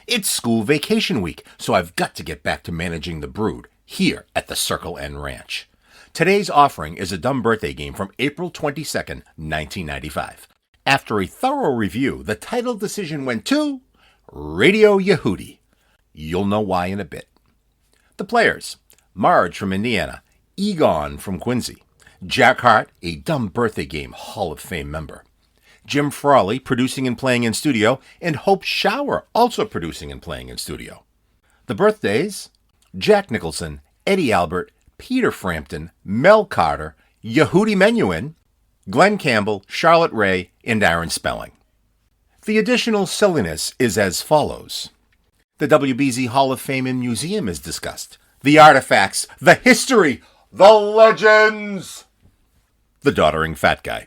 It's school vacation week, so I've got to get back to managing the brood here at the Circle N Ranch. Today's offering is a dumb birthday game from April 22nd, 1995. After a thorough review, the title decision went to Radio Yehudi. You'll know why in a bit. The players: Marge from Indiana, Egon from Quincy, Jack Harte, a Dumb Birthday Game Hall of Fame member, Jim Frawley, producing and playing in studio, and Hope Schauer, also producing and playing in studio. The birthdays: Jack Nicholson, Eddie Albert, Peeper Frampton, Mel Carter, Yehudi Menuhin, Glen Campbell, Charlotte Ray, and Aaron Spelling. The additional silliness is as follows. The WBZ Hall of Fame and Museum is discussed. The artifacts, the history, the legends. The doddering fat guy.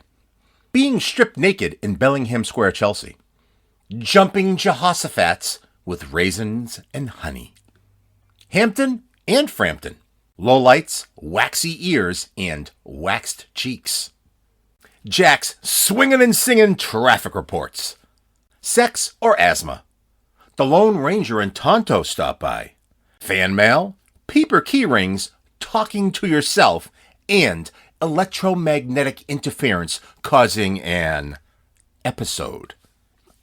Being stripped naked in Bellingham Square, Chelsea. Jumping Jehoshaphats with raisins and honey. Hampton and Frampton. Lowlights, waxy ears, and waxed cheeks. Jack's swinging and singing traffic reports. Sex or asthma. The Lone Ranger and Tonto stop by. Fan mail, Peeper Keyrings, talking to yourself, and electromagnetic interference causing an episode.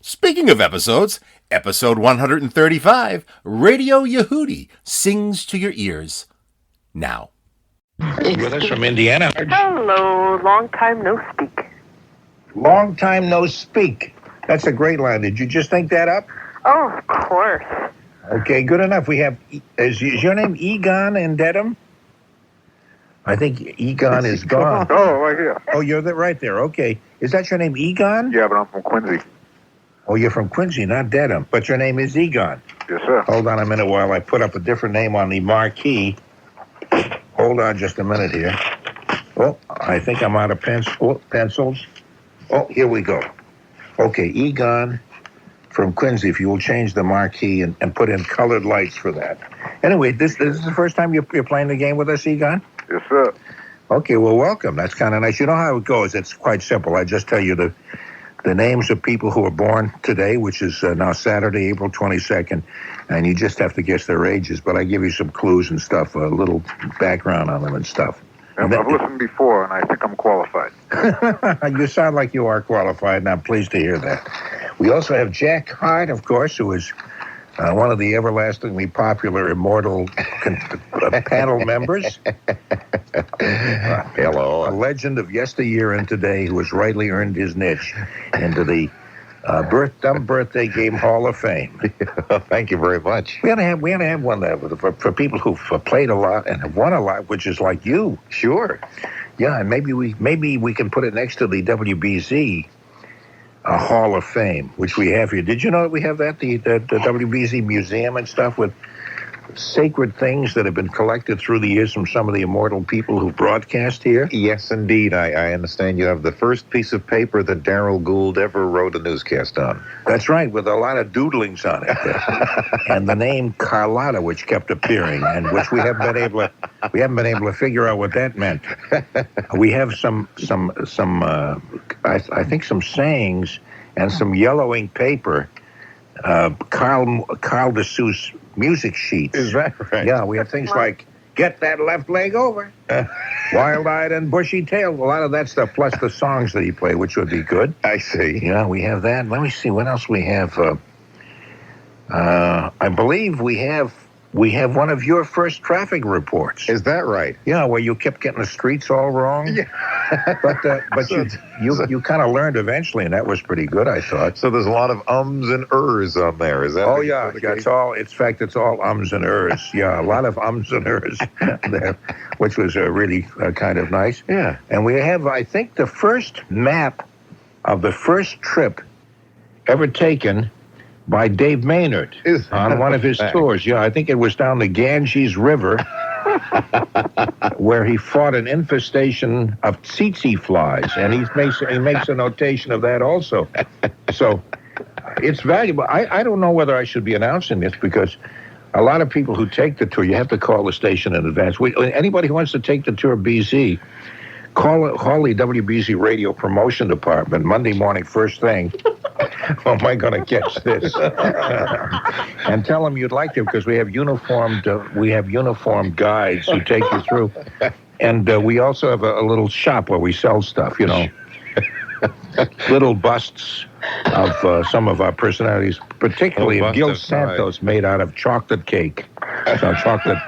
Speaking of episodes, episode 135, Radio Yehudi sings to your ears now. With us from Indiana. Hello, long time no speak. Long time no speak. That's a great line. Did you just think that up? Oh, of course. Okay, good enough. We have, is your name Egon in Dedham? I think Egon is gone. Oh, right here. Oh, you're right there. Okay. Is that your name, Egon? Yeah, but I'm from Quincy. Oh, you're from Quincy, not Dedham. But your name is Egon. Yes, sir. Hold on a minute while I put up a different name on the marquee. Hold on just a minute here. Oh, I think I'm out of pencils. Oh, here we go. Okay, Egon from Quincy, if you will change the marquee and put in colored lights for that. Anyway, this is the first time you're playing the game with us, Egon? Yes, sir. Okay, well, welcome. That's kind of nice. You know how it goes. It's quite simple. I just tell you the names of people who are born today, which is now Saturday, April 22nd, and you just have to guess their ages. But I give you some clues and stuff, a little background on them and stuff. I've listened before, and I think I'm qualified. You sound like you are qualified, and I'm pleased to hear that. We also have Jack Harte, of course, who is one of the everlastingly popular immortal panel members. Hello. A legend of yesteryear and today who has rightly earned his niche into the Dumb Birthday Game Hall of Fame. Thank you very much. We ought to have one for people who've played a lot and have won a lot, which is like you. Sure. Yeah, and maybe we can put it next to the WBZ Hall of Fame, which we have here. Did you know that we have that, the WBZ Museum and stuff with sacred things that have been collected through the years from some of the immortal people who broadcast here? Yes, indeed. I understand you have the first piece of paper that Darrell Gould ever wrote a newscast on. That's right, with a lot of doodlings on it. And the name Carlotta, which kept appearing, and which we haven't been able to figure out what that meant. We have some I think some sayings and some yellowing paper. Carl DeSuze music sheets. Is that right? Yeah, we have things like, get that left leg over, wild-eyed and bushy-tailed, a lot of that stuff, plus the songs that he played, which would be good. I see. Yeah, we have that. Let me see, what else we have? I believe we have one of your first traffic reports. Is that right? Yeah, where you kept getting the streets all wrong. Yeah. But you kind of learned eventually, and that was pretty good, I thought. So there's a lot of ums and ers on there, is that? Oh, yeah, it's all ums and ers. Yeah, a lot of ums and ers there, which was really kind of nice. Yeah. And we have, I think, the first map of the first trip ever taken by Dave Maynard on one of his tours. Yeah, I think it was down the Ganges River where he fought an infestation of tsetse flies, and he makes a notation of that also. So it's valuable. I don't know whether I should be announcing this because a lot of people who take the tour, you have to call the station in advance. Anybody who wants to take the tour BZ, call the WBZ radio promotion department Monday morning first thing How am I going to catch this? And tell them you'd like to, because we have uniformed guides who take you through. And we also have a little shop where we sell stuff, little busts of some of our personalities, particularly of Gil Santos, made out of chocolate cake. Chocolate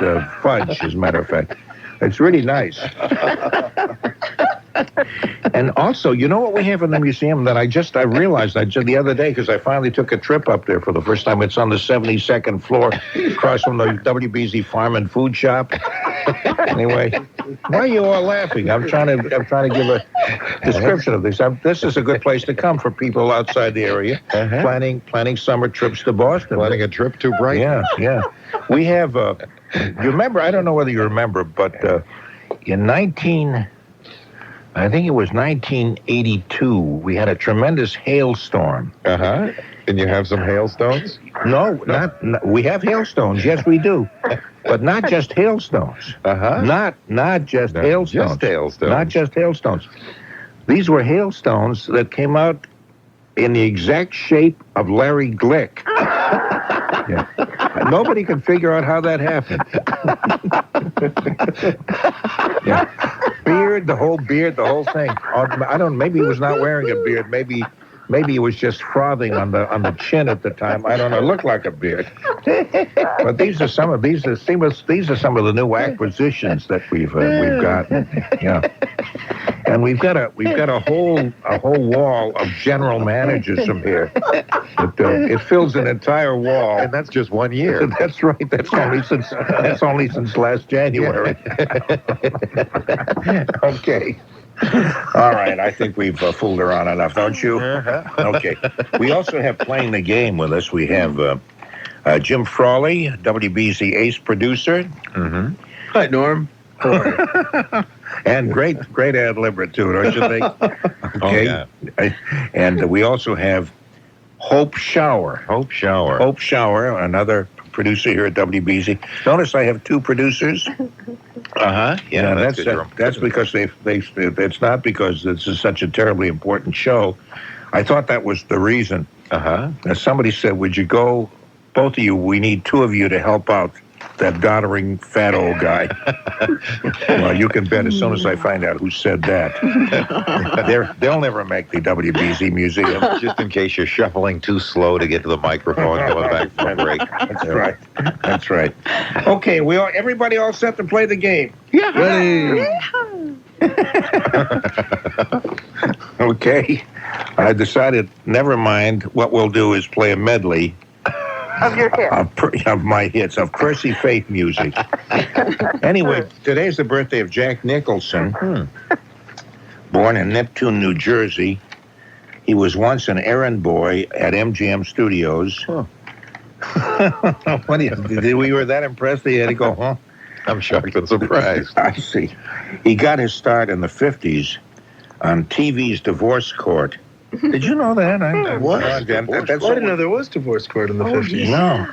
fudge, as a matter of fact. It's really nice. And also, you know what we have in the museum that I realized the other day, because I finally took a trip up there for the first time. It's on the 72nd floor, across from the WBZ Farm and Food Shop. Anyway, why are you all laughing? I'm trying to give a description of this. This is a good place to come for people outside the area, planning summer trips to Boston. Planning a trip to Brighton. Yeah. We have, you remember, I don't know whether you remember, but in I think it was 1982, we had a tremendous hailstorm. And you have some hailstones? No, we have hailstones. Yes, we do. But not just hailstones. Not just hailstones. Not just hailstones. These were hailstones that came out in the exact shape of Larry Glick. Yeah. Nobody could figure out how that happened. Yeah. The whole thing. Maybe he was not wearing a beard. Maybe he was just frothing on the chin at the time. I don't know. It looked like a beard. But these are some of the new acquisitions that we've gotten. Yeah. And we've got a whole wall of general managers from here. It fills an entire wall. And that's just 1 year. That's right. That's only since last January. Okay. All right. I think we've fooled around enough, don't you? Okay. We also have playing the game with us. We have Jim Frawley, WBZ ace producer. Hi, Norm. And great ad libber too, don't you think? Okay. Oh, yeah. And we also have Hope Schauer, another producer here at WBZ. Notice I have two producers. Yeah, that's because it's not because this is such a terribly important show. I thought that was the reason. Somebody said, "Would you go, both of you? We need two of you to help out that doddering fat old guy." Well, you can bet as soon as I find out who said that. They'll never make the WBZ Museum. Just in case you're shuffling too slow to get to the microphone going back from break. That's right. Okay, everybody all set to play the game? Yeah. Ready. Okay. I decided, never mind. What we'll do is play a medley Of your hits. of my hits, of Percy Faith music. Anyway, today's the birthday of Jack Nicholson, born in Neptune, New Jersey. He was once an errand boy at MGM Studios. We were that impressed that he had to go, huh? I'm shocked and surprised. I see. He got his start in the 50s on TV's Divorce Court. Did you know that? What? I didn't know there was divorce court in the 50s. No.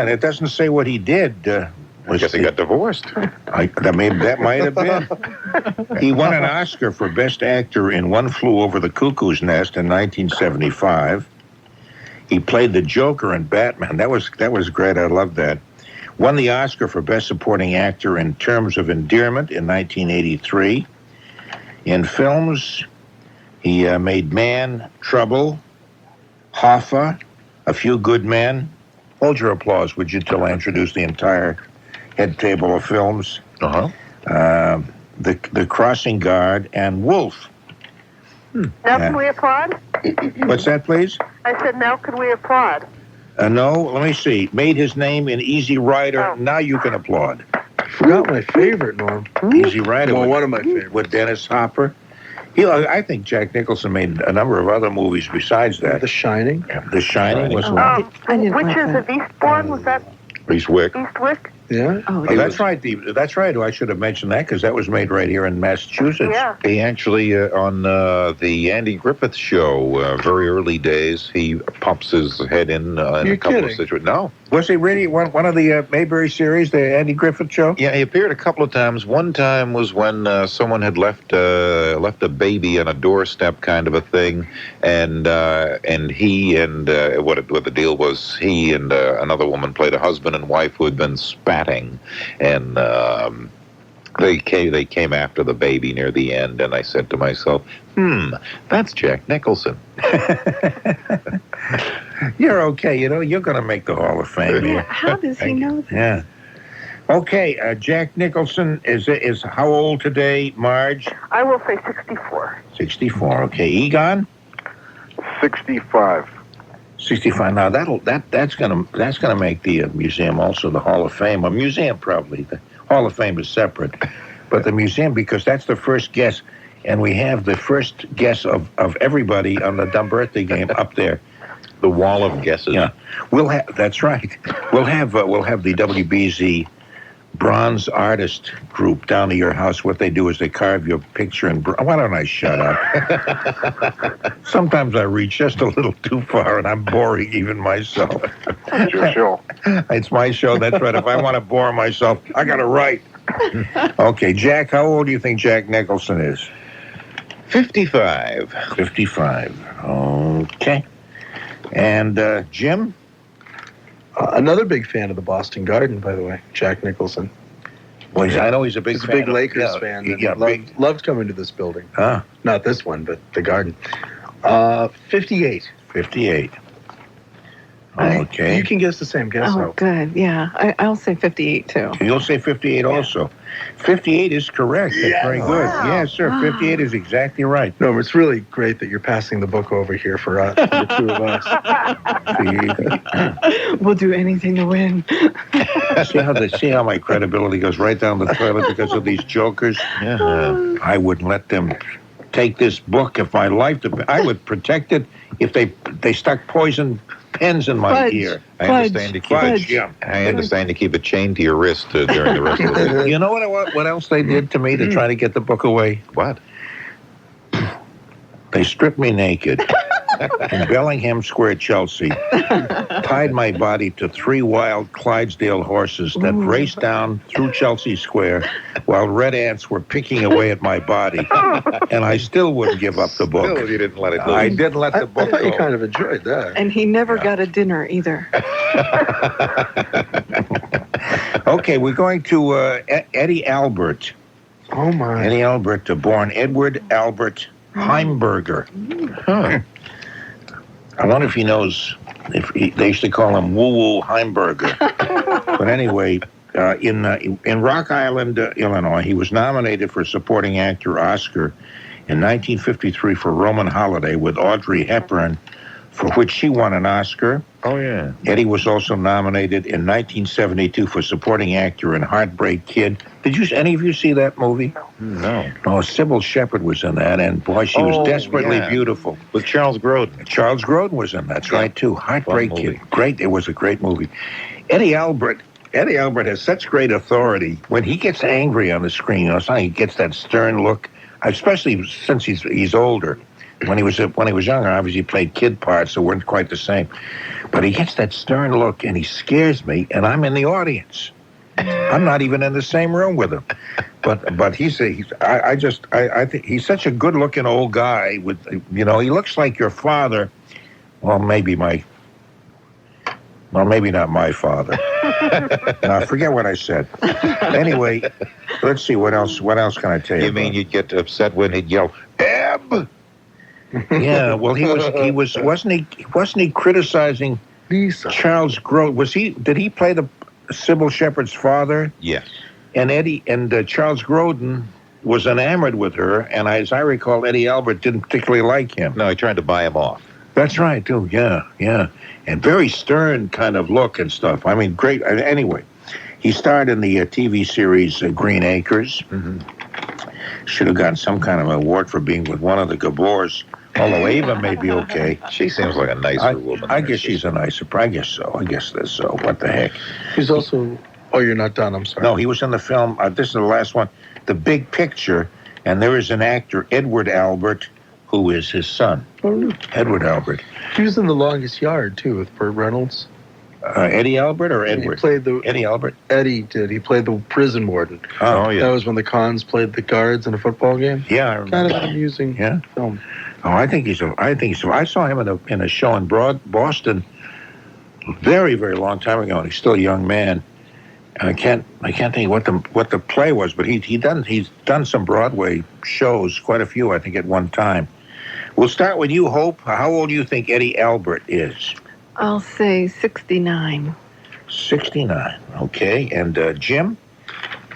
It doesn't say what he did. I guess he got divorced. That might have been. He won an Oscar for Best Actor in One Flew Over the Cuckoo's Nest in 1975. He played the Joker in Batman. That was great. I loved that. Won the Oscar for Best Supporting Actor in Terms of Endearment in 1983. In films, he made Man, Trouble, Hoffa, A Few Good Men. Hold your applause, would you, till I introduce the entire head table of films. The Crossing Guard, and Wolf. Now can we applaud? What's that, please? I said, now can we applaud? No, let me see. Made his name in Easy Rider. Oh. Now you can applaud. Forgot my favorite, Norm. Easy Rider. Well, one of my favorites. With Dennis Hopper. I think Jack Nicholson made a number of other movies besides that. The Shining. The Shining was one. Witches of Eastbourne, was that Eastwick. Eastwick? Yeah? Oh, Oh, that's right. That's right. I should have mentioned that because that was made right here in Massachusetts. Yeah. He actually, on the Andy Griffith show, very early days, he pops his head in a You're couple kidding. of situations. No. Was he really one of the Mayberry series, the Andy Griffith Show? Yeah, he appeared a couple of times. One time was when someone had left a baby on a doorstep, kind of a thing, and he and what the deal was, he and another woman played a husband and wife who had been spatting, and they came after the baby near the end, and I said to myself, that's Jack Nicholson. You're okay. You're going to make the Hall of Fame. Yeah, how does he know that? Yeah. Okay, Jack Nicholson is how old today, Marge? I will say 64. 64. Okay, Egon? 65. 65. Now that's gonna make the museum also the Hall of Fame. A museum probably. The Hall of Fame is separate, but the museum, because that's the first guess, and we have the first guess of everybody on the Dumb Birthday Game up there. The wall of guesses. Yeah, that's right. We'll have the WBZ bronze artist group down to your house. What they do is they carve your picture in bronze. Why don't I shut up? Sometimes I reach just a little too far, and I'm boring even myself. It's your show. It's my show. That's right. If I want to bore myself, I got to write. Okay, Jack, how old do you think Jack Nicholson is? 55. 55. Okay. And Jim? Another big fan of the Boston Garden, by the way, Jack Nicholson. Well, I know he's a big He's a fan big Lakers fan. And loved coming to this building. Not this one, but the Garden. 58. 58. Okay. You can guess the same guess. Oh, good. Yeah. I'll say 58, too. You'll say 58 also. 58 is correct. That's very good. Wow. Yes, sir. 58 is exactly right. No, it's really great that you're passing the book over here for us, for the two of us. We'll do anything to win. See how my credibility goes right down the toilet because of these jokers? Yeah. I wouldn't let them take this book if my life depended. I would protect it if they stuck poison pens in my ear. I understand to keep it chained to your wrist during the rest of the day. You know what else they did to me to try to get the book away? What? They stripped me naked in Bellingham Square, Chelsea, tied my body to 3 wild Clydesdale horses that raced down through Chelsea Square while red ants were picking away at my body, and I still wouldn't give up the book. Still, you didn't let it go. I didn't let the book I thought go. you kind of enjoyed that. And he never got a dinner either. Okay, we're going to Eddie Albert. Oh, my. Eddie Albert, born Edward Albert Heimberger. Huh. I wonder if he knows, they used to call him Woo-Woo Heimberger. But anyway, in Rock Island, Illinois, he was nominated for supporting actor Oscar in 1953 for Roman Holiday with Audrey Hepburn, for which she won an Oscar. Oh, yeah. Eddie was also nominated in 1972 for supporting actor in Heartbreak Kid. Did any of you see that movie? No. No, Sybil Shepherd was in that, and boy, she was desperately beautiful. With Charles Grodin. Charles Grodin was in, that's right, too. Heartbreak Kid. Great, it was a great movie. Eddie Albert has such great authority. When he gets angry on the screen, he gets that stern look, especially since he's older. When he was younger, obviously he played kid parts, so weren't quite the same. But he gets that stern look, and he scares me, and I'm in the audience. I'm not even in the same room with him. But I think he's such a good-looking old guy. He looks like your father. Well, maybe not my father. I forget what I said. Anyway, let's see what else can I tell you? You mean you'd get upset when he'd yell, "Eb"? Yeah, well, wasn't he criticizing Lisa. Charles Grodin? Did he play the Sybil Shepherd's father? Yes. And Charles Grodin was enamored with her, and as I recall, Eddie Albert didn't particularly like him. No, he tried to buy him off. That's right, too. Yeah. And very stern kind of look and stuff. I mean, great. Anyway, he starred in the TV series Green Acres. Mm-hmm. Should have gotten some kind of award for being with one of the Gabors. Although Ava may be okay. She seems like a nicer woman. I guess she's a nicer. I guess so. I guess that's so. What the heck? He's also Oh, you're not done. I'm sorry. No, he was in the film. This is the last one. The Big Picture, and there is an actor, Edward Albert, who is his son. Oh, Edward Albert. he was in The Longest Yard too with Burt Reynolds. Eddie Albert or Edward? He played Eddie Albert. Eddie did. He played the prison warden. Oh yeah. That was when the Cons played the guards in a football game. Yeah, I remember. Kind of an amusing film. Oh, I think he's. I saw him in a show in Boston, very very long time ago, and he's still a young man. And I can't think what the play was, but he's done some Broadway shows, quite a few, I think, at one time. We'll start with you, Hope. How old do you think Eddie Albert is? I'll say 69. 69. Okay, and Jim?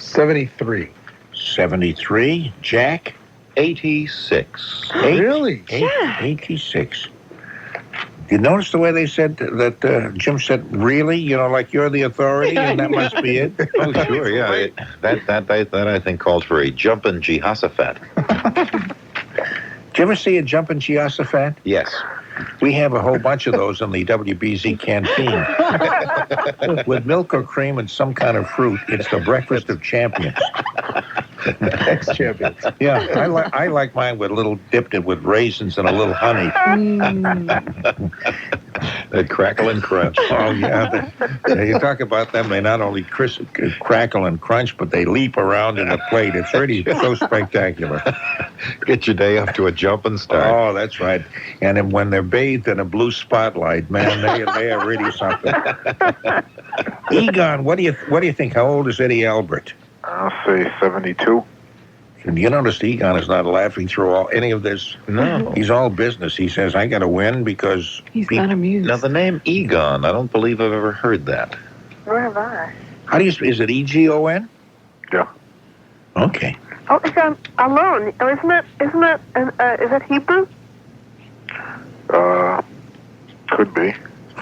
73. 73. Jack? 86. Really? 86. You notice the way they said that Jim said, really? You know, like you're the authority, and that must be it? Oh, sure, yeah. That I think calls for a jumpin' Jehosaphat. Did you ever see a jumpin' Jehosaphat? Yes. We have a whole bunch of those in the WBZ canteen. With milk or cream and some kind of fruit. It's the breakfast of champions. Ex-champions. Yeah, I like mine with dipped it with raisins and a little honey. That crackle and crunch. Oh, yeah. You talk about them, they not only crackle and crunch, but they leap around in a plate. It's really so spectacular. Get your day off to a jumping start. Oh, that's right. And then when they're bathed in a blue spotlight, man, they are really something. Egon, what do you think? How old is Eddie Albert? I'll say 72. And you notice Egon is not laughing through any of this. No. He's all business. He says, I got to win because... He's not amused. Now, the name Egon, I don't believe I've ever heard that. Where have I? How do you... Is it Egon? Yeah. Okay. Oh, it's alone. Oh, is that Hebrew? Could be.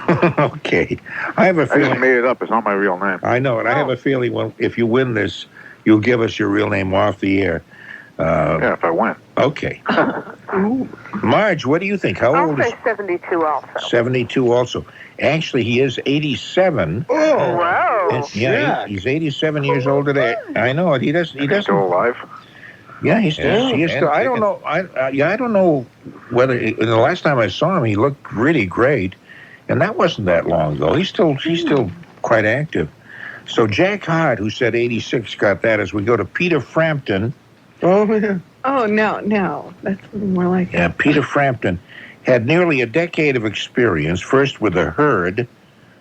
Okay. I have a I just feeling... made it up. It's not my real name. I know, and I have a feeling if you win this, you'll give us your real name off the air. Yeah, if I win. Okay. Marge, what do you think? How I'll old is... say 72 also. 72 also. Actually, he is 87. Oh, Wow. Yeah, he's 87 years old today. I know it. He doesn't... Still alive? Yeah, he is still... I don't know. I don't know whether... The last time I saw him, he looked really great. And that wasn't that long ago. He's still quite active. So Jack Harte, who said 86, got that as we go to Peter Frampton. Oh, yeah. Oh, no. That's more like Yeah, Peter Frampton had nearly a decade of experience, first with the Herd,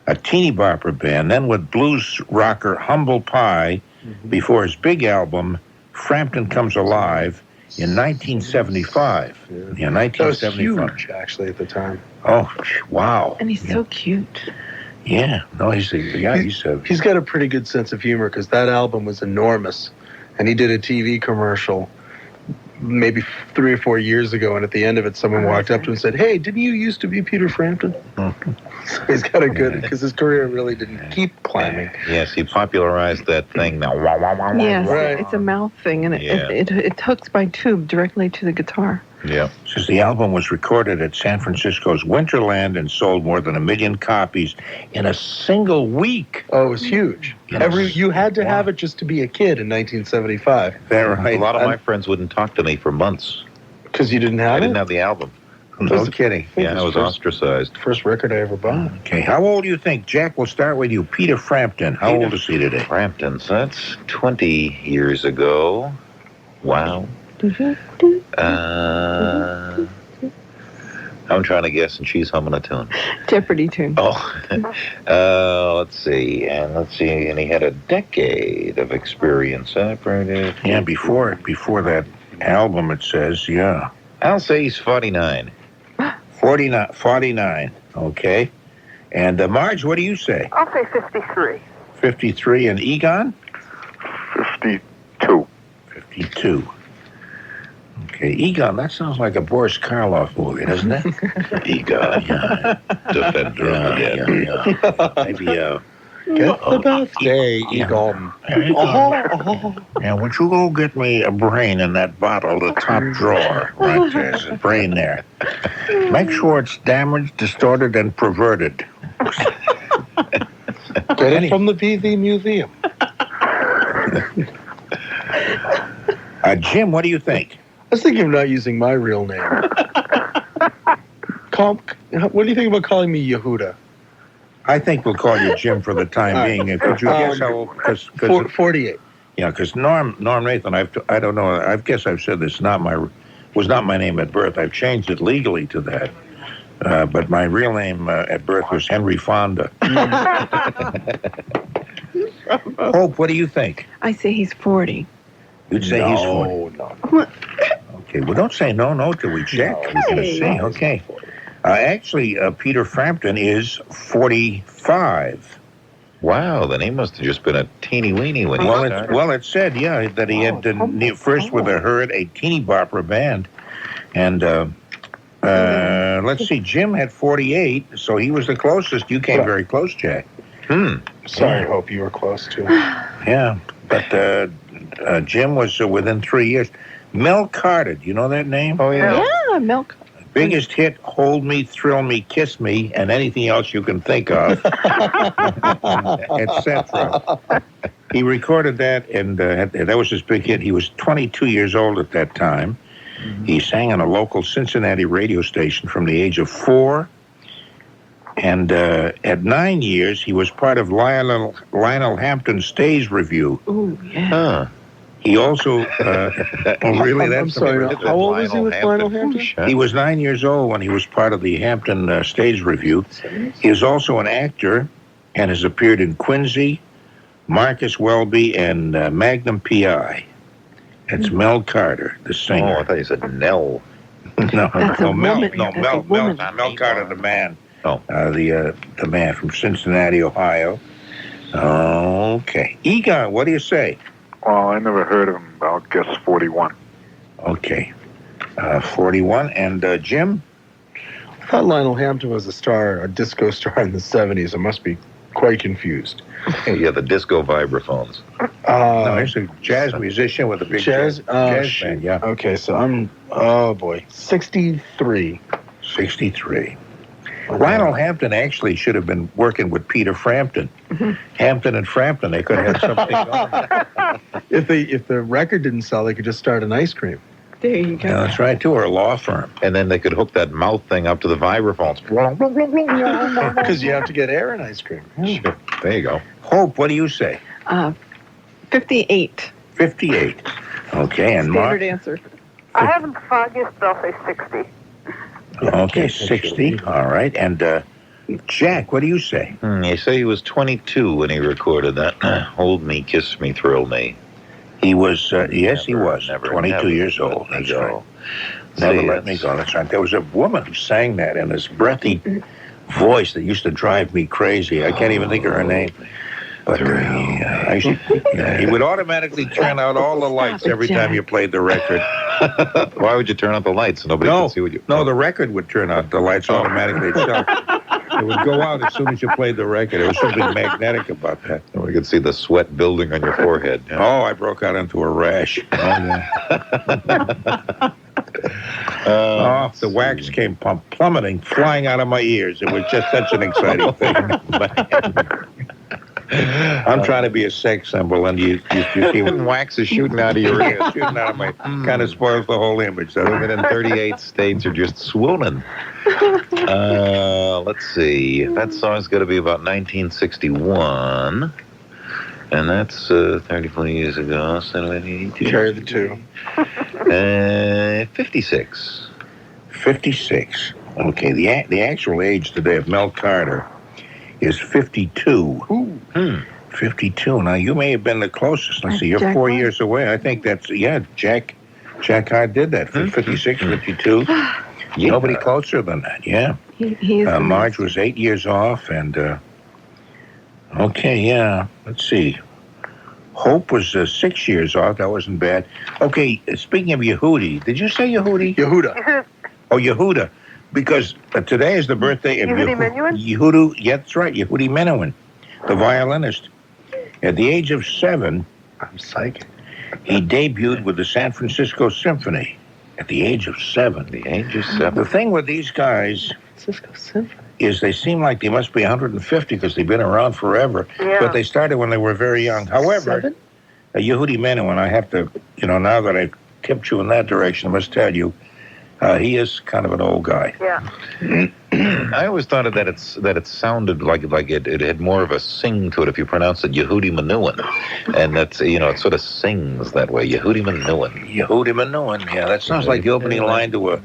a teeny bopper band, then with blues rocker Humble Pie, before his big album, Frampton Comes Alive, in 1975. Yeah, 1975. That was huge, actually, at the time. Oh, wow. And he's so cute. Yeah. No, he's got a pretty good sense of humor because that album was enormous. And he did a TV commercial maybe 3 or 4 years ago, and at the end of it, someone walked up to him and said, "Hey, didn't you used to be Peter Frampton?" So he's got a good, because his career really didn't keep climbing. Yes, he popularized that thing now. Wah, wah, wah, wah, Yes, wah. it's a mouth thing, and it hooks by tube directly to the guitar. Yeah. Says the album was recorded at San Francisco's Winterland and sold more than 1 million copies in a single week. Oh, it was huge. You had to have it just to be a kid in 1975. They're right. A lot of my friends wouldn't talk to me for months. Because you didn't have I didn't have the album. No kidding. Yeah, I was ostracized. First record I ever bought. Okay, how old do you think? Jack, we'll start with you. Peter Frampton. How old is he today? Frampton, so that's 20 years ago. Wow. I'm trying to guess, and she's humming a tune. Jeopardy tune. Let's see. And he had a decade of experience. Yeah, before that album, it says, yeah. I'll say he's 49. 49. Okay. And Marge, what do you say? I'll say 53. 53. And Egon? 52. 52. Okay, Egon, that sounds like a Boris Karloff movie, doesn't it? Egon, defender of the dead. Maybe, Get the birthday, Egon. Yeah, would you go get me a brain in that bottle, the top drawer? Right there's a brain there. Make sure it's damaged, distorted, and perverted. Get it from the BV Museum. Jim, what do you think? I was thinking of not using my real name. What do you think about calling me Yehuda? I think we'll call you Jim for the time being. Could you guess how old? 48. Yeah, because Norm Nathan, I don't know. I guess I've said this was not my name at birth. I've changed it legally to that. But my real name at birth was Henry Fonda. Hope, what do you think? I say he's 40. You'd say he's 40. No. Okay, well, don't say no till we check. We're going to see. Okay. Actually, Peter Frampton is 45. Wow, then he must have just been a teeny-weeny when he started. Well, it said, that he had first with a Hurt, a teeny bopper band. And let's see, Jim had 48, so he was the closest. You came very close, Jack. Sorry, Hope, you were close too. Yeah, but Jim was within 3 years. Mel Carter, do you know that name? Oh, yeah. Yeah, Mel Carter. Biggest hit, Hold Me, Thrill Me, Kiss Me, and anything else you can think of, etc. He recorded that, and that was his big hit. He was 22 years old at that time. Mm-hmm. He sang on a local Cincinnati radio station from the age of 4. And at 9 years, he was part of Lionel Hampton's stage review. Ooh, yeah. He also, really, I'm sorry, how old was he with Lionel Hampton? He was 9 years old when he was part of the Hampton stage review. He is also an actor and has appeared in Quincy, Marcus Welby, and Magnum P.I. It's Mel Carter, the singer. Oh, I thought you said Nell. Mel woman. Mel Carter, the man. Oh. The man from Cincinnati, Ohio. Okay. Egon, what do you say? Well, I never heard of him. I'll guess 41. Okay. 41. And Jim? I thought Lionel Hampton was a disco star in the 70s. I must be quite confused. Yeah, the disco vibraphones. No, he's a jazz musician with a big jazz band, yeah. Okay, so I'm, 63. 63. Lionel Hampton actually should have been working with Peter Frampton. Hampton and Frampton, they could have had something going. If the record didn't sell, they could just start an ice cream. There you go. Yeah, that's right, too, or a law firm. And then they could hook that mouth thing up to the vibraphones. Because you have to get air in ice cream. Sure. There you go. Hope, what do you say? 58. 58. Okay, and Standard Mark? answer. I haven't the foggiest, but I'll say 60. Okay, 60. All right. And Jack, what do you say? You say he was 22 when he recorded that. Hold Me, Kiss Me, Thrill Me. He was, yes, he was. Never, 22 years old. That's right. Never Let Me Go. That's right. There was a woman who sang that in this breathy voice that used to drive me crazy. I can't even think of her name. But he would automatically turn out all the lights every time you played the record. Why would you turn out the lights so nobody could see what you... No, the record would turn out the lights automatically itself. It would go out as soon as you played the record. There was something magnetic about that. And we could see the sweat building on your forehead. Yeah. Oh, I broke out into a rash. The wax came plummeting, flying out of my ears. It was just such an exciting thing. I'm trying to be a sex symbol, and you see when wax is shooting out of your ears. Shooting out of my... Kind of spoils the whole image. Women in 38 states are just swooning. Let's see. That song's got to be about 1961. And that's 34 years ago. Carry the two. 56. 56. Okay, the actual age today of Mel Carter is 52. Ooh. 52. Now, you may have been the closest. Let's see, you're 4 years away. I think that's, Jack Harte did that. 56, 52. Nobody closer than that, yeah. He is Marge was 8 years off, and, let's see. Hope was 6 years off. That wasn't bad. Okay, speaking of Yehudi, did you say Yehudi? Yehuda. Oh, Yehuda. Because today is the birthday of Yehudi Menuhin? Yeah, that's right, Yehudi Menuhin, the violinist. At the age of 7, I'm psychic. he debuted with the San Francisco Symphony. At the age of 7. The age of 7. The thing with these guys Francisco Symphony. is they seem like they must be 150 because they've been around forever. Yeah. But they started when they were very young. However, Yehudi Menuhin, I have to, now that I've tipped you in that direction, I must tell you, he is kind of an old guy. Yeah. I always thought that it sounded like it had more of a sing to it if you pronounce it Yehudi Menuhin, and that's it sort of sings that way. Yehudi Menuhin. Yehudi Menuhin. Yeah, that sounds like the opening line to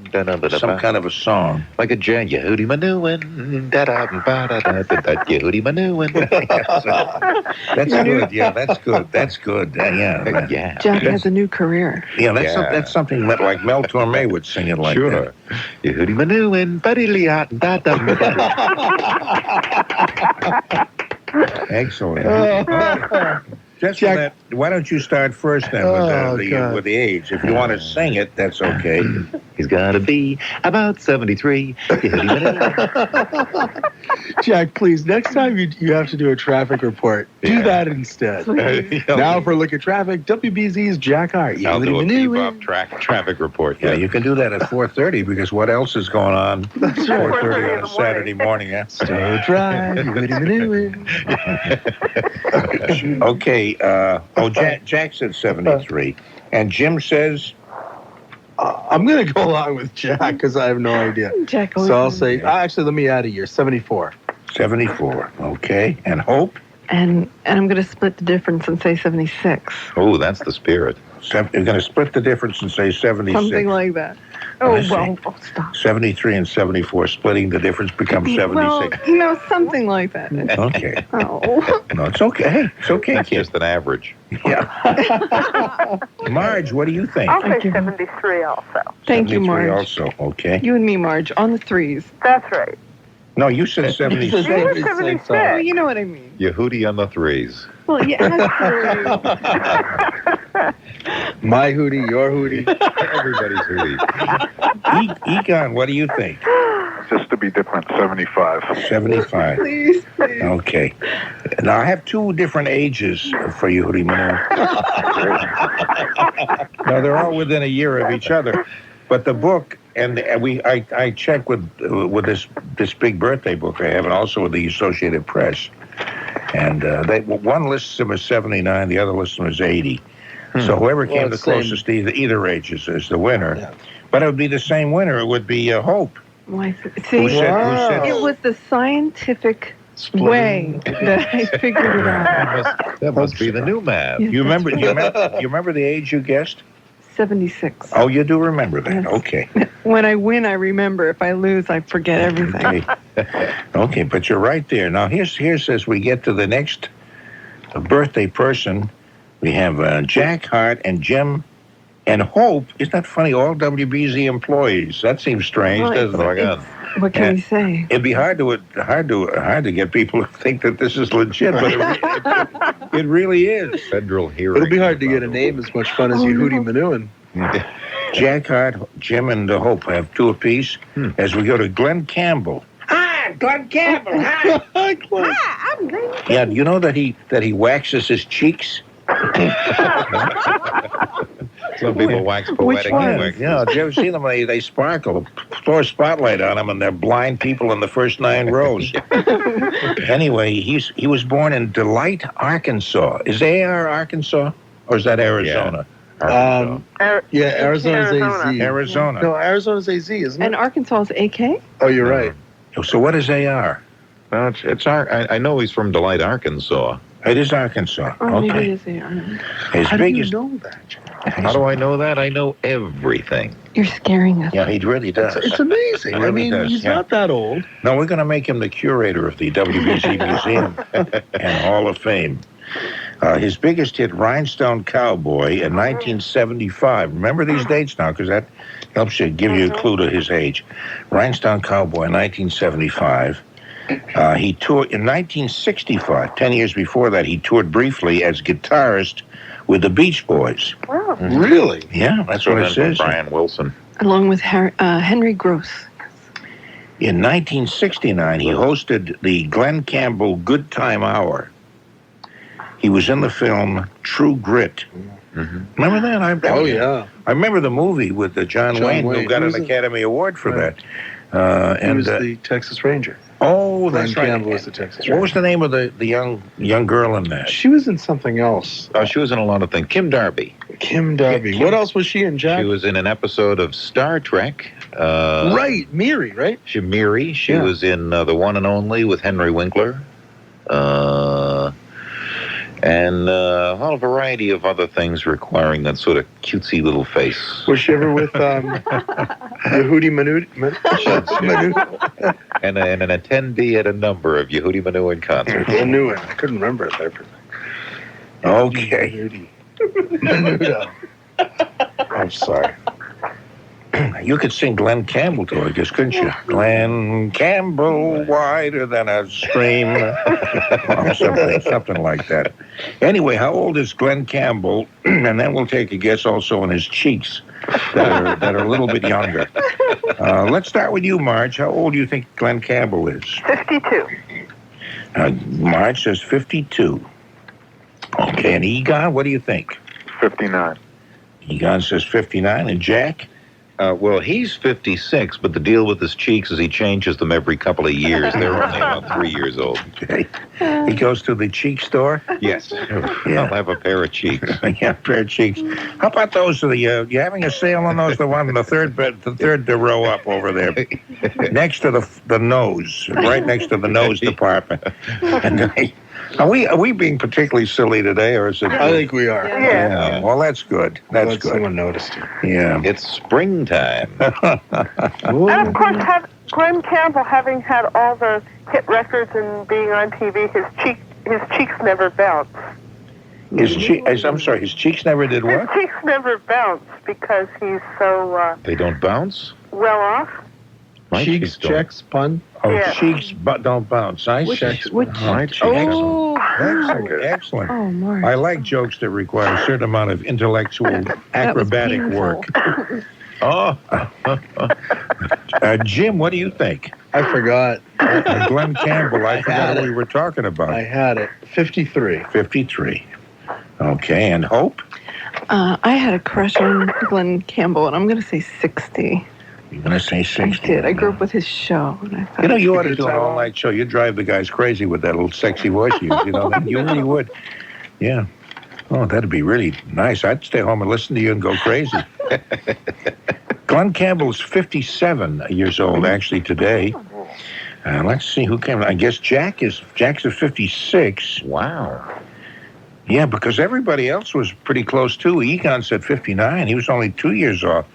some kind of a song. Like a jam. Yehudi Menuhin. Da da da da da da. Yehudi Menuhin. That's good. Yeah, that's good. That's good. Yeah. Yeah. Jack has a new career. Yeah, that's something that like Mel Torme would sing it like that. Sure. Yehudi Menuhin. Buddy Liat. Da da. Excellent. Just for that, why don't you start first then with the age? If you want to sing it, that's okay. He's got to be about 73. Jack, please, next time you have to do a traffic report, do that instead. Now for a look at traffic, WBZ's Jack Harte. I'll do a keep-up traffic report. Yeah, you can do that at 4:30 because what else is going on at 4:30 on a Saturday morning? Yeah? Stay dry. Okay. Jack said 73. And Jim says... I'm going to go along with Jack because I have no idea. Jack So I'll say, actually, let me add a year, 74. 74. Okay. And Hope? And I'm going to split the difference and say 76. Oh, that's the spirit. You're going to split the difference and say 76. Something like that. Oh, Stop. 73 and 74, splitting the difference becomes 76. Well, something like that. Okay. Oh. No, it's okay. It's okay, That's kid. just an average. Yeah. Marge, what do you think? I'll say 73 also. Thank you, 73 Marge. also, okay. You and me, Marge, on the threes. That's right. No, you said 76. You said 76. Oh, you know what I mean. Yehudi on the threes. Well, yeah, absolutely. My Hootie, your Hootie. Everybody's Hootie. Egon, what do you think? Just to be different, 75. 75. Please. Okay. Now, I have two different ages for you, Yehudi Menuhin. Now, they're all within a year of each other. But the book, and I checked with this big birthday book I have, and also with the Associated Press. And one lists him as 79, the other lists him as 80. So whoever came the closest to either age is the winner. Yeah. But it would be the same winner. It would be Hope. Why? See, Who said it was the scientific way that I figured it out. That must be the new math. Yes, You remember the age you guessed? 76. Oh, you do remember that. Yes. Okay. When I win, I remember. If I lose, I forget everything. Okay, but you're right there. Now, here's as we get to the next birthday person, we have Jack Harte and Jim and Hope. Isn't that funny? All WBZ employees. That seems strange, Well, doesn't it? What can we say? It'd be hard to get people to think that this is legit, but it really is. Federal hearing. It'll be hard to get a name as much fun as Yehudi Menuhin. Jack Harte, Jim, and Hope have two apiece as we go to Glen Campbell. Hi, Glen Campbell. Hi. Hi, Glenn. Hi, I'm Glen. Yeah, you know that he waxes his cheeks? Some people wax poetic one? anyway. Yeah, did you ever see them? They sparkle. Throw a spotlight on them, and they're blind people in the first 9 rows. Anyway, he was born in Delight, Arkansas. Is AR Arkansas, or is that Arizona? Arizona's AZ. Arizona. No, Arizona's AZ, isn't it? And Arkansas is AK? Oh, you're right. So what is AR? Well, I know he's from Delight, Arkansas. It is Arkansas. Or maybe Okay. it is AR. As How big do you as know that? How do I know that? I know everything. You're scaring us. yeah, he really does. It's amazing. He really does, he's yeah. not that old. No, we're going to make him the curator of the WBZ Museum and Hall of Fame. His biggest hit, Rhinestone Cowboy, in 1975. Remember these dates now, because that helps you give you a clue to his age. Rhinestone Cowboy, 1975. He toured in 1965. 10 years before that, he toured briefly as guitarist with the Beach Boys. Wow. Really? Yeah, that's what it says. Brian Wilson. Along with Henry Gross. In 1969, he hosted the Glen Campbell Good Time Hour. He was in the film True Grit. Mm-hmm. Remember that? Oh, yeah. I remember the movie with John Wayne, who got an Academy Award for that. He was the Texas Ranger. Oh, Glen that's right. Campbell was the Texas What Ranger. was the name of the young girl in that? She was in something else. She was in a lot of things. Kim Darby. Kim Darby. Kim- What else was she in, Jack? She was in an episode of Star Trek. Right, Miri, right? Miri. She Yeah. was in The One and Only with Henry Winkler. And a whole variety of other things requiring that sort of cutesy little face. Was she ever with Yehudi Menuhin? And an attendee at a number of Yehudi Menuhin concerts. Menuhin. I couldn't remember it there. Okay. Menudo. I'm sorry. You could sing Glen Campbell to her, I guess, couldn't you? Glen Campbell, wider than a stream. Or something like that. Anyway, how old is Glen Campbell? And then we'll take a guess also on his cheeks that are a little bit younger. Let's start with you, Marge. How old do you think Glen Campbell is? 52. Marge says 52. Okay, and Egon, what do you think? 59. Egon says 59, and Jack? Well, he's 56, but the deal with his cheeks is he changes them every couple of years. They're only about 3 years old. Okay. He goes to the cheek store? Yes. I'll have a pair of cheeks. Yeah, pair of cheeks. How about those? You having a sale on those? The one, the third row up over there, next to the nose, right next to the nose department. And are we being particularly silly today, or is it? I think we are. Yeah. Well, that's good. That's Glad good. someone noticed it. Yeah. It's springtime. And of course, Glen Campbell, having had all the hit records and being on TV, his cheeks never bounce. His cheeks never did His what? cheeks never bounce because he's so They don't bounce? well off. My Cheeks, don't. checks, pun. Oh, Yeah. cheeks don't bounce. I see. Which? My cheeks. Oh, Excellent. oh, Marge. I like jokes that require a certain amount of intellectual That was acrobatic painful. work. Oh. Jim, what do you think? I forgot. Glen Campbell, I forgot had what it. we were talking about. I had it. 53. 53. Okay, and Hope? I had a crush on Glen Campbell, and I'm going to say 60. You're going to say 60. I did. I grew up with his show. And I thought You know, you ought to Good do an time. all-night show. You drive the guys crazy with that little sexy voice you use. You know, you really would. Yeah. Oh, that'd be really nice. I'd stay home and listen to you and go crazy. Glen Campbell's 57 years old, actually, today. Let's see who came. I guess Jack's at 56. Wow. Yeah, because everybody else was pretty close, too. Egon said 59. He was only 2 years off.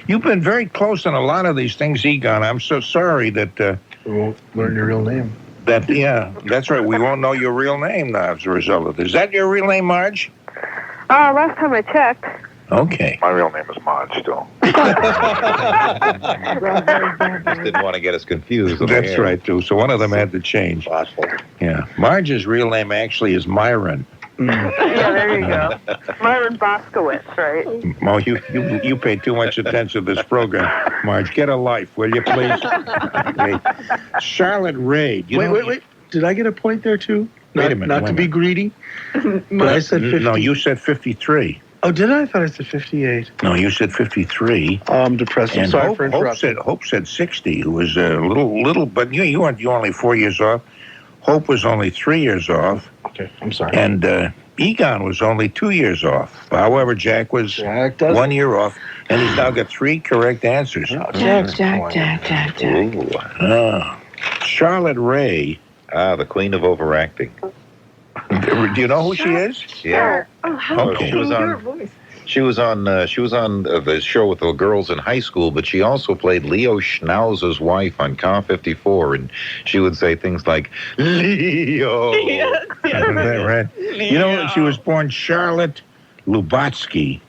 You've been very close on a lot of these things, Egon. I'm so sorry that... We won't learn your real name. Yeah, that's right. We won't know your real name now as a result of this. Is that your real name, Marge? Last time I checked. Okay. My real name is Marge still. Just didn't want to get us confused. on the That's air. right, too. So one of them had to change. Yeah. Marge's real name actually is Myron. Yeah, there you go. Myron Boskowitz, right? Oh, you pay too much attention to this program. Marge, get a life, will you, please? Okay. Charlotte Ray. Wait. Did I get a point there, too? Wait a minute, Not wait to a be minute. greedy. But I said 50. No, you said 53. Oh, did I? I thought I said 58. No, you said 53. Oh, I'm depressed. I'm And sorry for interrupting. Hope said 60, who was a little, but you only 4 years off. Hope was only 3 years off. Okay, I'm sorry. And Egon was only 2 years off. However, Jack was Jack does 1 year off, and he's now got 3 correct answers. Jack. Ooh. Charlotte Ray. The queen of overacting. Do you know who she is? Yeah. Oh, how Okay. She was on- your voice. She was on the show with the girls in high school, but she also played Leo Schnauzer's wife on Car 54, and she would say things like, Leo. Isn't that right? You know, she was born Charlotte Lubatsky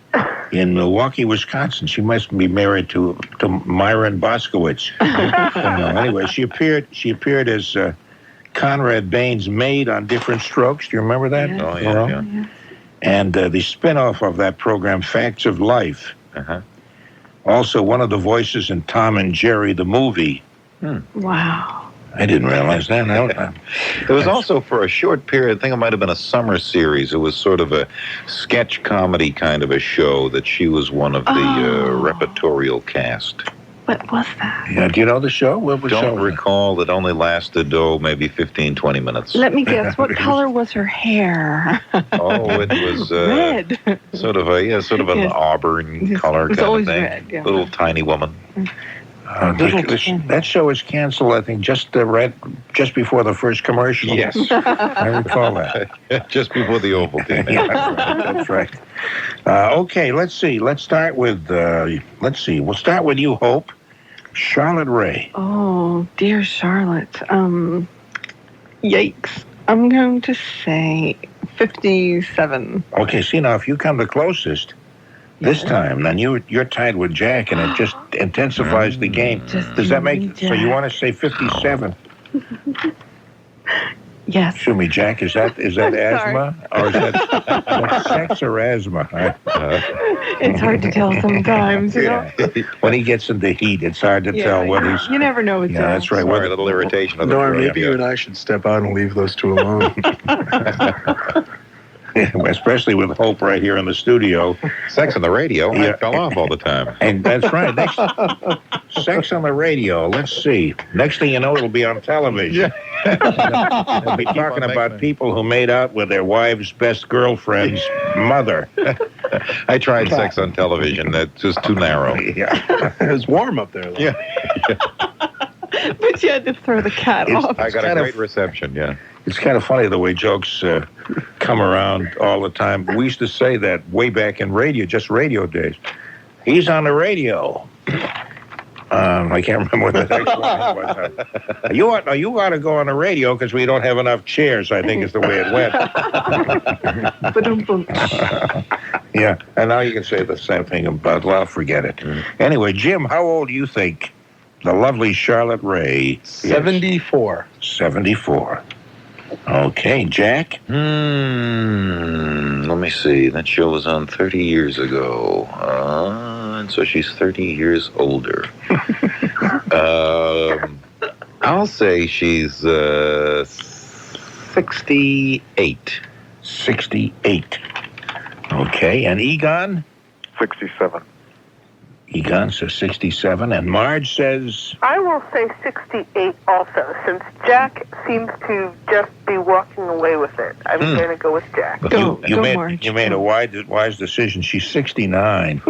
in Milwaukee, Wisconsin. She must be married to Myron Boskowitz. Anyway, she appeared as Conrad Bain's maid on Different Strokes. Do you remember that? Yes. Oh, yeah, yeah. And the spin-off of that program, Facts of Life. Uh-huh. Also, one of the voices in Tom and Jerry, the movie. Wow. I didn't realize that. There was also, for a short period, I think it might have been a summer series, it was sort of a sketch comedy kind of a show that she was one of the repertorial cast. What was that? Yeah, do you know the show? What was Don't show? recall. It only lasted, maybe 15, 20 minutes. Let me guess. What color was her hair? Oh, it was Red. sort of an Yes. auburn color It was kind always of thing. red, yeah. Little tiny woman. That show was canceled, I think, just before the first commercial. Yes. I recall that. Just before the Ovaltine. Yeah, that's right. Okay, let's see. We'll start with you, Hope. Charlotte Ray. Oh, dear Charlotte. Yikes. I'm going to say 57. Okay, see now, if you come the closest this time, then you're tied with Jack, and it just intensifies the game. Does that make so? You want to say 57? Yes. Excuse me, Jack. Is that asthma or is that sex or asthma? It's hard to tell sometimes, you know. When he gets in the heat, it's hard to tell what he's. You never know with Yeah, Jack. that's right. Sorry, a little irritation of the Norm, throat. maybe you and I should step out and leave those two alone. Especially with Hope right here in the studio. Sex on the radio. Yeah. I fell off all the time. And that's right. Sex on the radio. Let's see. Next thing you know, it'll be on television. They'll be talking about people who made out with their wife's best girlfriend's mother. I tried sex on television. That's just too narrow. Yeah. It was warm up there, though. Yeah. But you had to throw the cat off. I got a kind of- great reception, yeah. It's kind of funny the way jokes come around all the time. We used to say that way back in radio, just radio days. He's on the radio. I can't remember what the next line was. You ought to go on the radio because we don't have enough chairs, I think is the way it went. Yeah, and now you can say the same thing about, well, forget it. Anyway, Jim, how old do you think the lovely Charlotte Ray is? 74. 74. Okay, Jack? Let me see. That show was on 30 years ago. And so she's 30 years older. I'll say she's 68. 68. Okay, and Egon? 67. Egon says 67, and Marge says... I will say 68 also, since Jack seems to just be walking away with it. I'm going to go with Jack. Go, Marge. You made a wise decision. She's 69.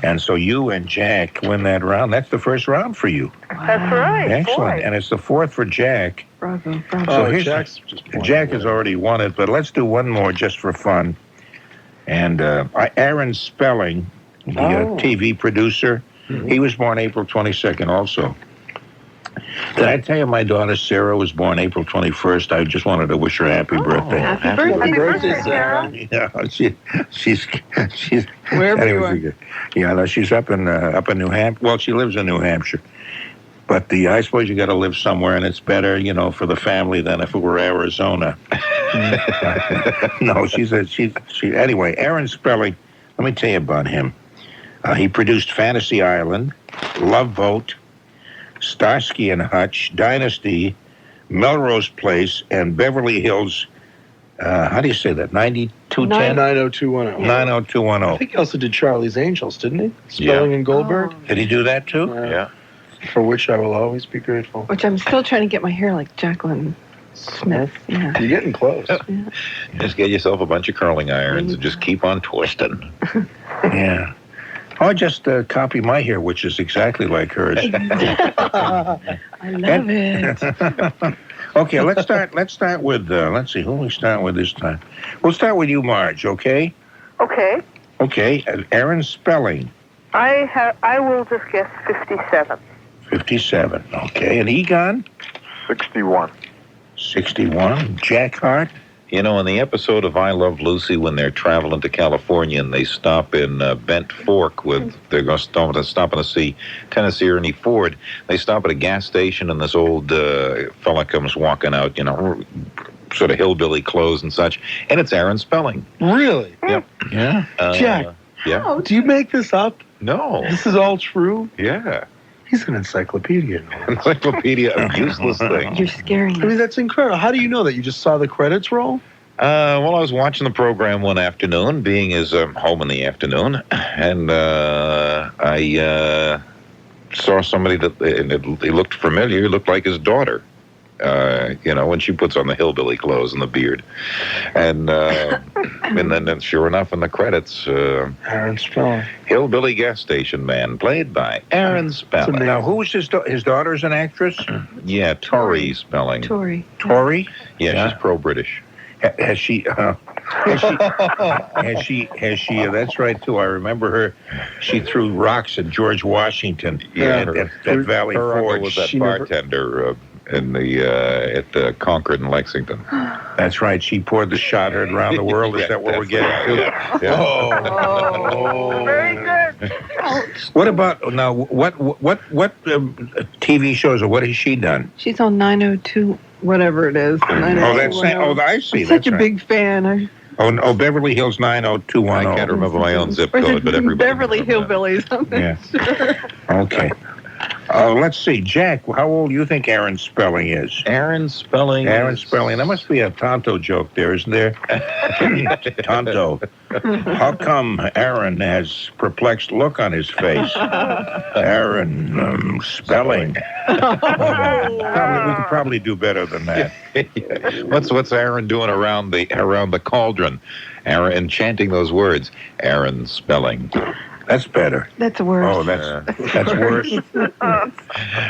And so you and Jack win that round. That's the first round for you. That's right. Excellent. Boy. And it's the fourth for Jack. Bravo. So here's- Jack's just Jack has already won it, but let's do one more just for fun. And Aaron Spelling, the TV producer, he was born April 22nd also. Did I tell you my daughter Sarah was born April 21st? I just wanted to wish her happy birthday. Happy birthday. Happy birthday, Sarah. Yeah, she's Wherever you are. Yeah, no, she's up in New Hampshire. Well, she lives in New Hampshire. But I suppose you got to live somewhere, and it's better, for the family than if it were Arizona. No, anyway, Aaron Spelling, let me tell you about him. He produced Fantasy Island, Love Boat, Starsky and Hutch, Dynasty, Melrose Place, and Beverly Hills. How do you say that? 9210? 90210. 90210. I think he also did Charlie's Angels, didn't he? Spelling and Goldberg. Did he do that too? Yeah. For which I will always be grateful. Which I'm still trying to get my hair like Jacqueline Smith. Yeah. You're getting close. Just get yourself a bunch of curling irons and just keep on twisting. Yeah. Or just copy my hair, which is exactly like hers. I love it. Okay, let's start with, let's see, who we start with this time? We'll start with you, Marge, okay? Okay. Okay, Aaron Spelling, I will just guess 57. 57. Okay, and Egon? 61. 61. Jack Harte? In the episode of I Love Lucy, when they're traveling to California and they stop in Bent Fork they're going to stop and see Tennessee Ernie Ford. They stop at a gas station and this old fella comes walking out, sort of hillbilly clothes and such, and it's Aaron Spelling. Really? Yep. Yeah. Jack. Yeah. Oh, do you make this up? No. This is all true? Yeah. He's an encyclopedia. Encyclopedia of useless things. You're scaring I mean, me. that's incredible. How do you know that? You just saw the credits roll? Well, I was watching the program one afternoon, being home in the afternoon, and I saw somebody that he looked familiar. He looked like his daughter. When she puts on the hillbilly clothes and the beard, and then sure enough in the credits, Aaron Spelling. hillbilly gas station man, played by Aaron Spelling. Now, who's his daughter's an actress? Yeah, Tori Spelling. Tori. Tori? Yeah, she's pro-British. Has she? Has she? That's right too. I remember her. She threw rocks at George Washington. Yeah, at Valley her uncle Forge. was that She never- bartender at Concord and Lexington. That's right. She poured the shot around the world. Is that what we're getting to? Yeah. Oh. Very good. What about now? What TV shows or what has she done? She's on 902, whatever it is. Oh, that's I see. I'm such That's a right. big fan. Oh, Beverly Hills 90210. I can't remember my own zip Or is code, it but everybody. Beverly Hillbillies. Yeah. Okay. Let's see, Jack. How old do you think Aaron Spelling is? Aaron Spelling. Aaron Spelling. There must be a Tonto joke there, isn't there? Tonto. How come Aaron has perplexed look on his face? Aaron Spelling. We could probably do better than that. What's Aaron doing around the cauldron? Aaron chanting those words. Aaron Spelling. That's better. That's a word. Oh, that's worse.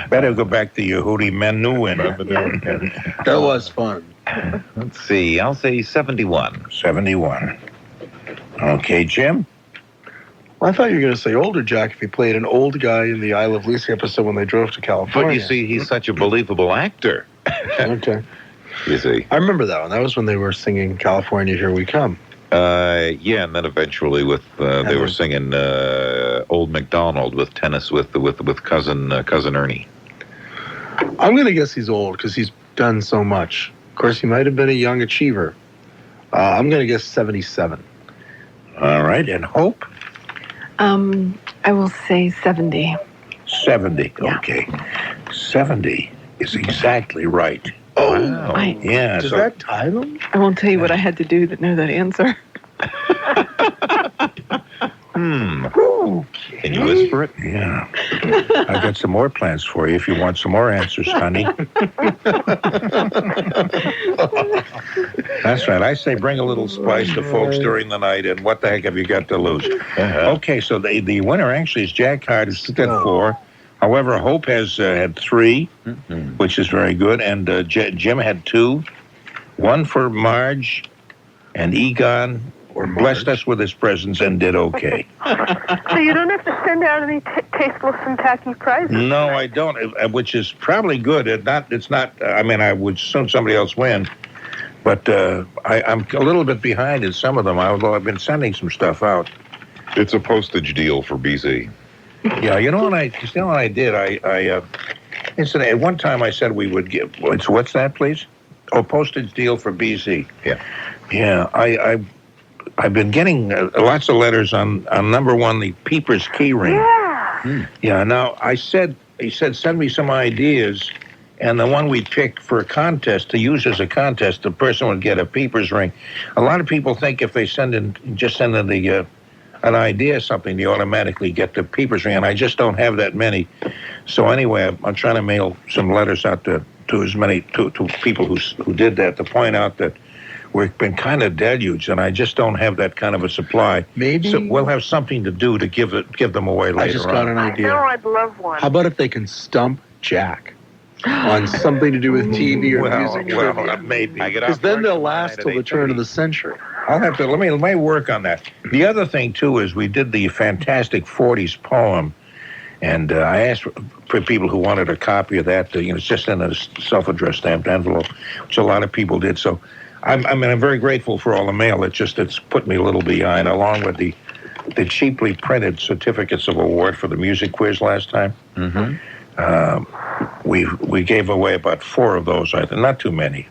Better go back to Yehudi Menuhin. That was fun. Let's see. I'll say 71. 71. Okay, Jim? Well, I thought you were going to say older Jack if he played an old guy in the Isle of Lucy episode when they drove to California. But you see, he's such a believable actor. Okay. You see. I remember that one. That was when they were singing California, Here We Come. Yeah, and then eventually they were singing Old MacDonald with tennis with cousin Ernie. I'm going to guess he's old because he's done so much. Of course, he might have been a young achiever. I'm going to guess 77. All right, and Hope? I will say 70. 70. Yeah. Okay. 70 is exactly right. Oh, Wow. Right. Yeah. does so that tie them? I won't tell you what I had to do to know that answer. Can you whisper it? Yeah. I've got some more plans for you if you want some more answers, honey. That's right. I say bring a little spice to folks during the night, and what the heck have you got to lose? Okay, so the winner actually is Jack Harte, who's at 4. However, Hope has had 3, which is very good, and Jim had 2. 1 for Marge, and Egon blessed us with his presence and did okay. So you don't have to send out any tasteless and tacky prizes. No, I don't, which is probably good. It's not. I mean, I would assume somebody else win, but I'm a little bit behind in some of them. Although I've been sending some stuff out. It's a postage deal for BC. Yeah, you know what I did? At one time I said we would give. What's that, please? Oh, postage deal for BC. Yeah. Yeah, I've been getting lots of letters on number 1, the Peeper Keyrings. Yeah. Yeah. Now he said send me some ideas, and the one we picked for a contest to use as a contest, the person would get a Peeper's ring. A lot of people think if they send in an idea, something, they automatically get the Peeper's ring, and I just don't have that many. So anyway, I'm trying to mail some letters out to as many to people who did that, to point out that we've been kind of deluged, and I just don't have that kind of a supply. Maybe. So we'll have something to do to give them away later on. I just got an I idea. know I'd love one. How about if they can stump Jack on something to do with TV or music? Well, maybe. Because then they'll last till the turn of the century. I'll have to let me work on that. The other thing too is we did the fantastic 40s poem, and I asked for people who wanted a copy of that. It's just in a self-addressed stamped envelope, which a lot of people did. So I'm very grateful for all the mail. It's put me a little behind, along with the cheaply printed certificates of award for the music quiz last time. We gave away about 4 of those, I think, not too many.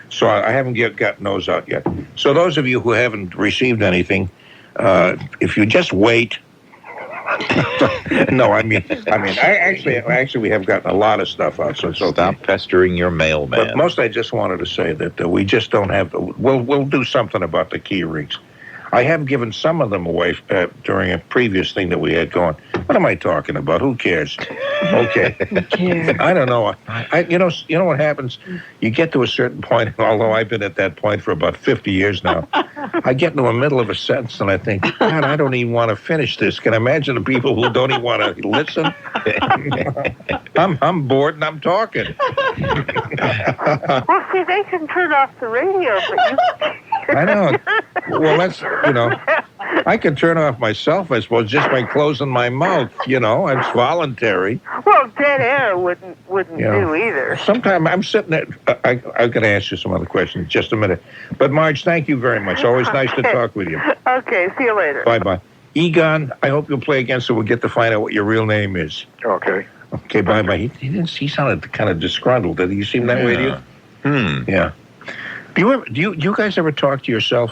So I haven't gotten those out yet. So those of you who haven't received anything, if you just wait. No, I mean, actually, we have gotten a lot of stuff out. So Stop pestering your mailman. But most, I just wanted to say that we just don't have. We'll do something about the Keyrings. I have given some of them away during a previous thing that we had going. What am I talking about? Who cares? Okay. Who cares? I don't know. You know what happens? You get to a certain point, although I've been at that point for about 50 years now. I get into the middle of a sentence and I think, God, I don't even want to finish this. Can I imagine the people who don't even want to listen? I'm bored and I'm talking. Well, see, they can turn off the radio, but you... I know. Well, that's, I can turn off myself, I suppose, just by closing my mouth, It's voluntary. Well, dead air wouldn't do either. Sometimes I'm sitting there. I'm going to ask you some other questions in just a minute. But, Marge, thank you very much. Always nice to talk with you. Okay, see you later. Bye-bye. Egon, I hope you'll play again so we'll get to find out what your real name is. Okay. Okay, bye-bye. He sounded kind of disgruntled. Did he seem that way to you? Yeah. Do you guys ever talk to yourself?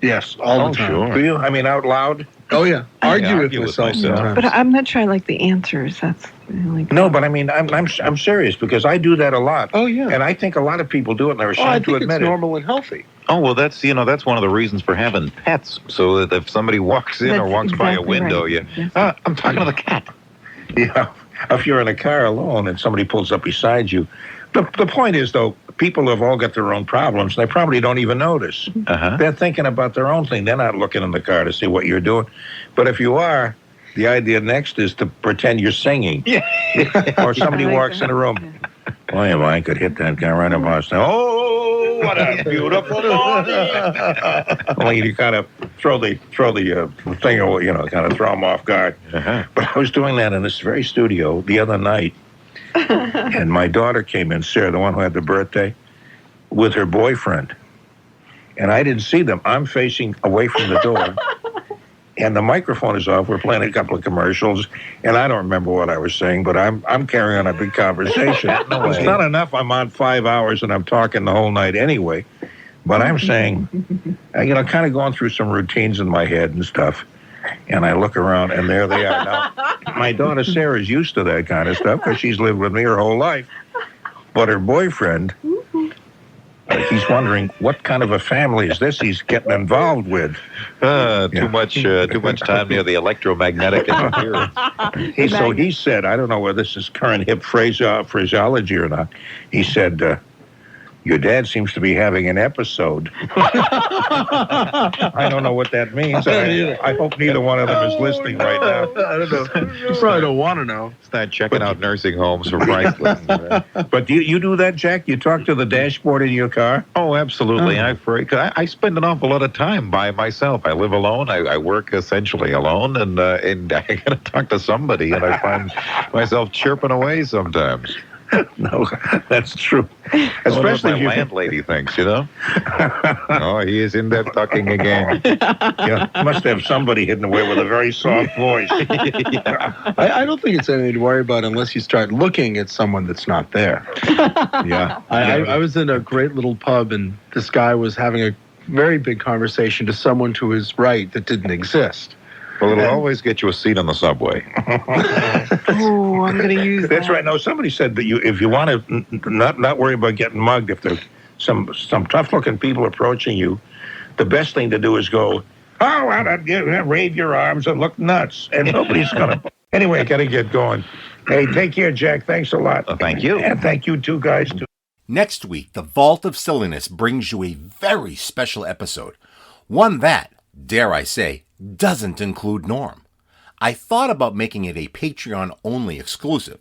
Yes, all the time. Sure. Do you? I mean, out loud? Oh, yeah. Argue with myself myself sometimes. But I'm not sure I like the answers. That's like... No, but I mean, I'm serious because I do that a lot. Oh, yeah. And I think a lot of people do it and they're I ashamed to think admit it's it. normal and healthy. Oh, well, that's one of the reasons for having pets, so that if somebody walks in or That's walks by a exactly window, right. you, Yes. I'm talking to the cat. Yeah. If you're in a car alone and somebody pulls up beside you. The point is, though, people have all got their own problems. They probably don't even notice. Uh-huh. They're thinking about their own thing. They're not looking in the car to see what you're doing. But if you are, the idea next is to pretend you're singing. Or somebody I like walks that. in a room. Boy, if I could hit that guy right across the... Oh, what a beautiful morning! Only you kind of throw the thing away, kind of throw them off guard. Uh-huh. But I was doing that in this very studio the other night, and my daughter came in, Sarah, the one who had the birthday, with her boyfriend. And I didn't see them. I'm facing away from the door. And the microphone is off. We're playing a couple of commercials, and I don't remember what I was saying, but I'm carrying on a big conversation. It's not enough. I'm on 5 hours, and I'm talking the whole night anyway. But I'm saying, kind of going through some routines in my head and stuff. And I look around, and there they are. Now, my daughter Sarah's used to that kind of stuff because she's lived with me her whole life. But her boyfriend, he's wondering what kind of a family is this he's getting involved with. Too much time near the electromagnetic interference. So he said, I don't know whether this is current hip phraseology or not. He said, your dad seems to be having an episode. I don't know what that means. I hope neither one of them is listening right now. I don't know. You probably don't want to know. Start checking out nursing homes for priceless. But do you do that, Jack? You talk to the dashboard in your car? Oh, absolutely. I spend an awful lot of time by myself. I live alone. I work essentially alone, and I got to talk to somebody, and I find myself chirping away sometimes. No, that's true. Especially my landlady thinks, Oh, he is in there talking again. Must have somebody hidden away with a very soft voice. I don't think it's anything to worry about unless you start looking at someone that's not there. Yeah. I was in a great little pub, and this guy was having a very big conversation to someone to his right that didn't exist. Well, it'll always get you a seat on the subway. Oh, I'm going to use that. That's right. No, somebody said that if you want to not worry about getting mugged, if there's some tough-looking people approaching you, the best thing to do is go, wave your arms and look nuts, and nobody's going to... Anyway, got to get going. Hey, take care, Jack. Thanks a lot. Thank you. And thank you two guys, too. Next week, the Vault of Silliness brings you a very special episode. One that, dare I say, doesn't include Norm. I thought about making it a Patreon-only exclusive,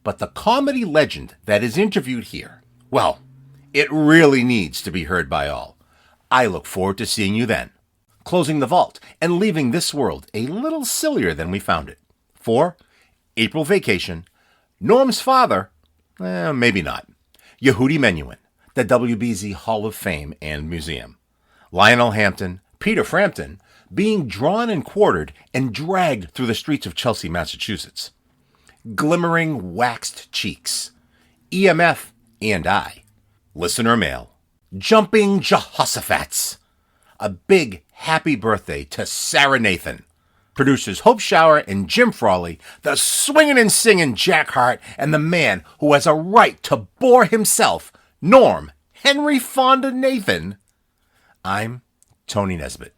but the comedy legend that is interviewed here, well, it really needs to be heard by all. I look forward to seeing you then. Closing the vault and leaving this world a little sillier than we found it. For April Vacation, Norm's father, maybe not, Yehudi Menuhin, the WBZ Hall of Fame and Museum. Lionel Hampton, Peter Frampton, being drawn and quartered and dragged through the streets of Chelsea, Massachusetts. Glimmering waxed cheeks. EMF and I. Listener mail. Jumping Jehoshaphats. A big happy birthday to Sarah Nathan. Producers Hope Schauer and Jim Frawley, the swinging and singing Jack Harte, and the man who has a right to bore himself, Norm Henry Fonda Nathan. I'm Tony Nesbitt.